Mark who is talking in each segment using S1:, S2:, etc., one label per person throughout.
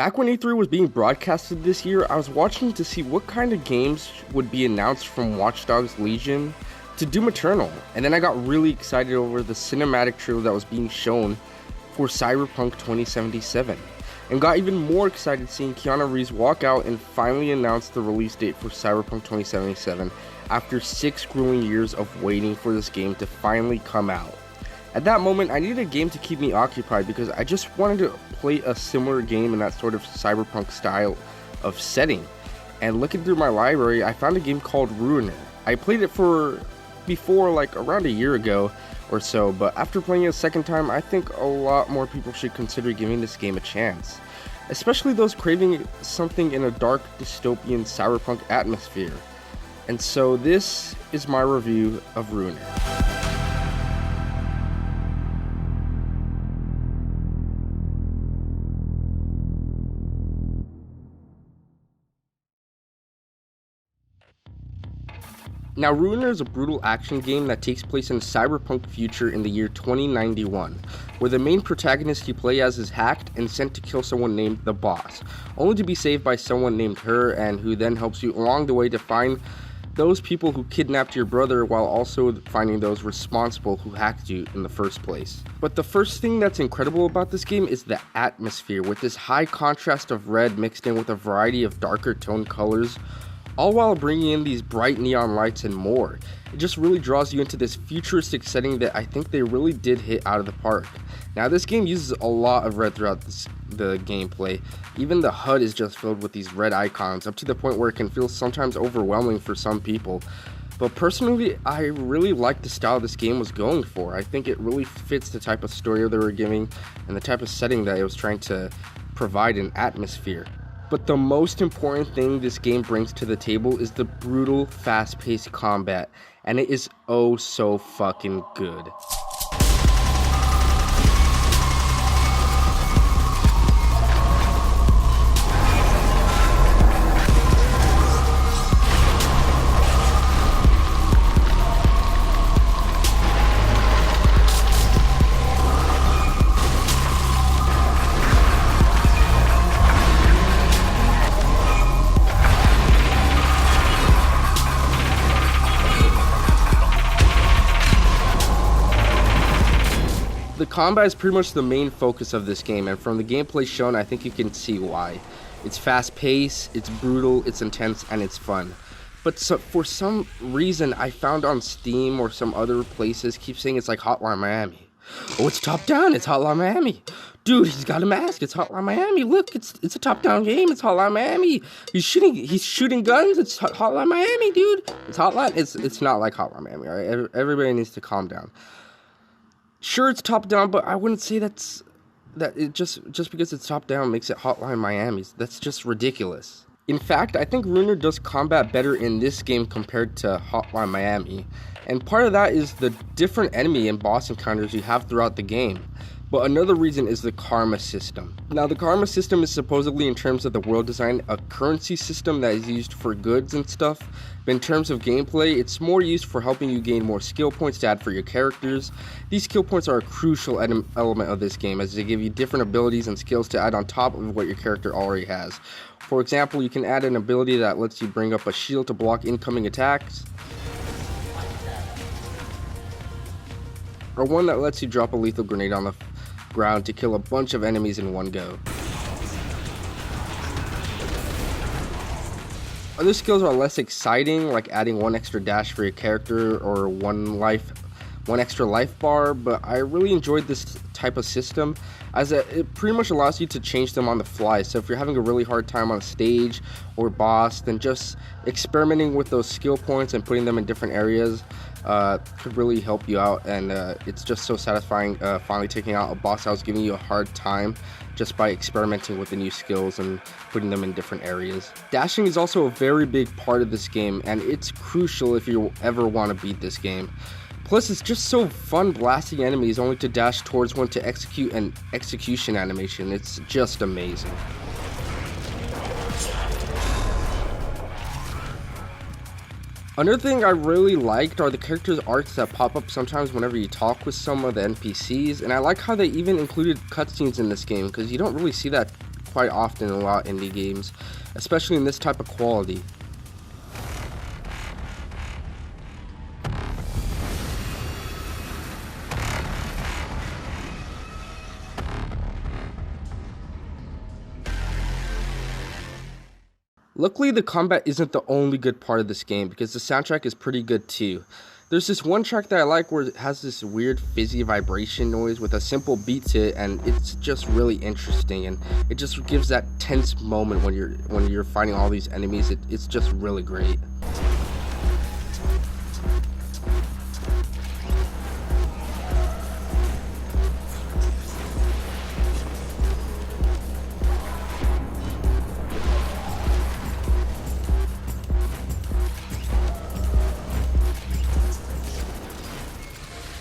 S1: Back when E3 was being broadcasted this year, I was watching to see what kind of games would be announced from Watch Dogs Legion to Doom Eternal, and then I got really excited over the cinematic trailer that was being shown for Cyberpunk 2077, and got even more excited seeing Keanu Reeves walk out and finally announce the release date for Cyberpunk 2077 after 6 grueling years of waiting for this game to finally come out. At that moment, I needed a game to keep me occupied because I just wanted to play a similar game in that sort of cyberpunk style of setting. And looking through my library, I found a game called Ruiner. I played it before like around a year ago or so, but after playing it a second time, I think a lot more people should consider giving this game a chance. Especially those craving something in a dark, dystopian cyberpunk atmosphere. And so this is my review of Ruiner. Now, Ruiner is a brutal action game that takes place in a cyberpunk future in the year 2091, where the main protagonist you play as is hacked and sent to kill someone named The Boss, only to be saved by someone named Her, and who then helps you along the way to find those people who kidnapped your brother while also finding those responsible who hacked you in the first place. But the first thing that's incredible about this game is the atmosphere, with this high contrast of red mixed in with a variety of darker tone colors, all while bringing in these bright neon lights and more. It just really draws you into this futuristic setting that I think they really did hit out of the park. Now, this game uses a lot of red throughout the gameplay. Even the HUD is just filled with these red icons, up to the point where it can feel sometimes overwhelming for some people. But personally, I really like the style this game was going for. I think it really fits the type of story they were giving and the type of setting that it was trying to provide an atmosphere. But the most important thing this game brings to the table is the brutal, fast-paced combat, and it is oh so fucking good. The combat is pretty much the main focus of this game, and from the gameplay shown, I think you can see why. It's fast-paced, it's brutal, it's intense, and it's fun. But for some reason, I found on Steam or some other places keep saying it's like Hotline Miami. Oh, it's top-down, it's Hotline Miami. Dude, he's got a mask, it's Hotline Miami. Look, it's a top-down game, it's Hotline Miami. He's shooting guns, it's Hotline Miami, dude. It's not like Hotline Miami, alright? Everybody needs to calm down. Sure, it's top down, but I wouldn't say that it just because it's top down makes it Hotline Miami. That's just ridiculous. In fact, I think Ruiner does combat better in this game compared to Hotline Miami, and part of that is the different enemy and boss encounters you have throughout the game. But another reason is the karma system. Now, the karma system is supposedly, in terms of the world design, a currency system that is used for goods and stuff. But in terms of gameplay, it's more used for helping you gain more skill points to add for your characters. These skill points are a crucial element of this game, as they give you different abilities and skills to add on top of what your character already has. For example, you can add an ability that lets you bring up a shield to block incoming attacks, or one that lets you drop a lethal grenade on the ground to kill a bunch of enemies in one go. Other skills are less exciting, like adding one extra dash for your character or one extra life bar, but I really enjoyed this type of system as it pretty much allows you to change them on the fly. So if you're having a really hard time on a stage or boss, then just experimenting with those skill points and putting them in different areas could really help you out, and it's just so satisfying finally taking out a boss that was giving you a hard time just by experimenting with the new skills and putting them in different areas. Dashing is also a very big part of this game, and it's crucial if you ever want to beat this game. Plus, it's just so fun blasting enemies only to dash towards one to execute an execution animation. It's just amazing. Another thing I really liked are the characters' arcs that pop up sometimes whenever you talk with some of the NPCs, and I like how they even included cutscenes in this game, because you don't really see that quite often in a lot of indie games, especially in this type of quality. Luckily, the combat isn't the only good part of this game, because the soundtrack is pretty good too. There's this one track that I like where it has this weird fizzy vibration noise with a simple beat to it, and it's just really interesting, and it just gives that tense moment when you're fighting all these enemies. It's just really great.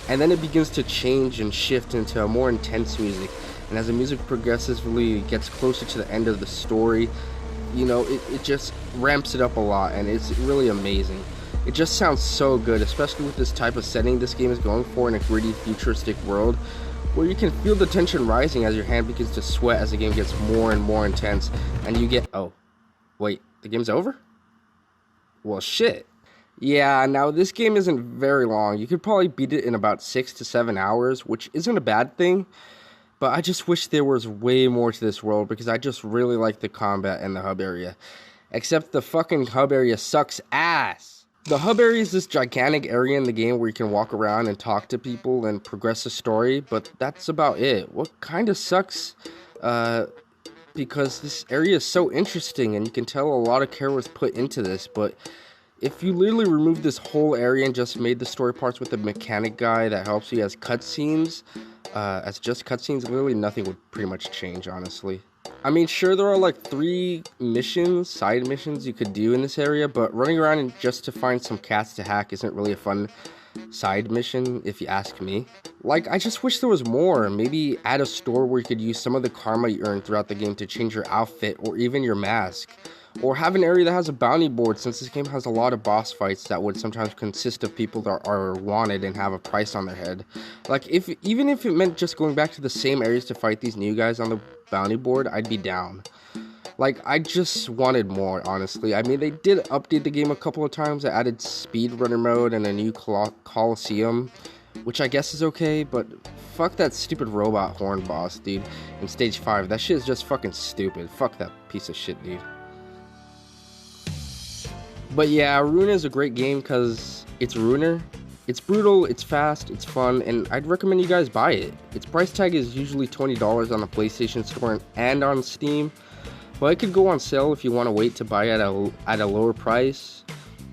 S1: And then it begins to change and shift into a more intense music, and as the music progressively gets closer to the end of the story, you know, it just ramps it up a lot, and it's really amazing. It just sounds so good, especially with this type of setting this game is going for in a gritty futuristic world, where you can feel the tension rising as your hand begins to sweat as the game gets more and more intense, and you get, oh wait, the game's over? Well, shit. Yeah, now this game isn't very long. You could probably beat it in about 6 to 7 hours, which isn't a bad thing. But I just wish there was way more to this world, because I just really like the combat and the hub area. Except the fucking hub area sucks ass. The hub area is this gigantic area in the game where you can walk around and talk to people and progress the story, but that's about it. What kind of sucks, because this area is so interesting and you can tell a lot of care was put into this, but if you literally removed this whole area and just made the story parts with the mechanic guy that helps you as cutscenes, as just cutscenes, literally nothing would pretty much change, honestly. I mean, sure, there are like 3 missions, side missions you could do in this area, but running around and just to find some cats to hack isn't really a fun side mission, if you ask me. Like, I just wish there was more. Maybe add a store where you could use some of the karma you earn throughout the game to change your outfit or even your mask. Or have an area that has a bounty board, since this game has a lot of boss fights that would sometimes consist of people that are wanted and have a price on their head. Like, even if it meant just going back to the same areas to fight these new guys on the bounty board, I'd be down. Like, I just wanted more, honestly. I mean, they did update the game a couple of times. They added speedrunner mode and a new Coliseum, which I guess is okay, but fuck that stupid robot horn boss, dude, in stage 5. That shit is just fucking stupid. Fuck that piece of shit, dude. But yeah, Ruiner is a great game because it's Ruiner. It's brutal, it's fast, it's fun, and I'd recommend you guys buy it. Its price tag is usually $20 on the PlayStation Store and on Steam, but it could go on sale if you want to wait to buy it at a lower price.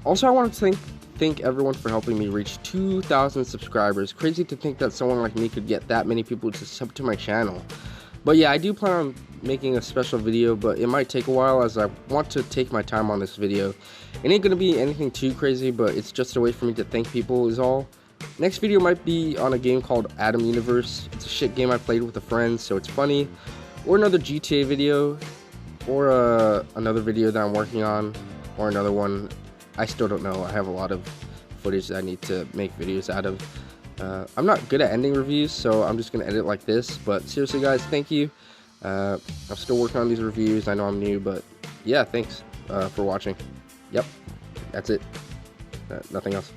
S1: Also, I want to thank everyone for helping me reach 2,000 subscribers. Crazy to think that someone like me could get that many people to sub to my channel. But yeah, I do plan on making a special video, but it might take a while as I want to take my time on this video. It ain't gonna be anything too crazy, but it's just a way for me to thank people is all. Next video might be on a game called Atom Universe. It's a shit game I played with a friend, so it's funny. Or another GTA video, or another video that I'm working on, or another one. I still don't know. I have a lot of footage that I need to make videos out of. I'm not good at ending reviews, so I'm just gonna edit like this, but seriously guys, thank you. I'm still working on these reviews. I know I'm new, but yeah, thanks for watching. Yep, that's it. Nothing else.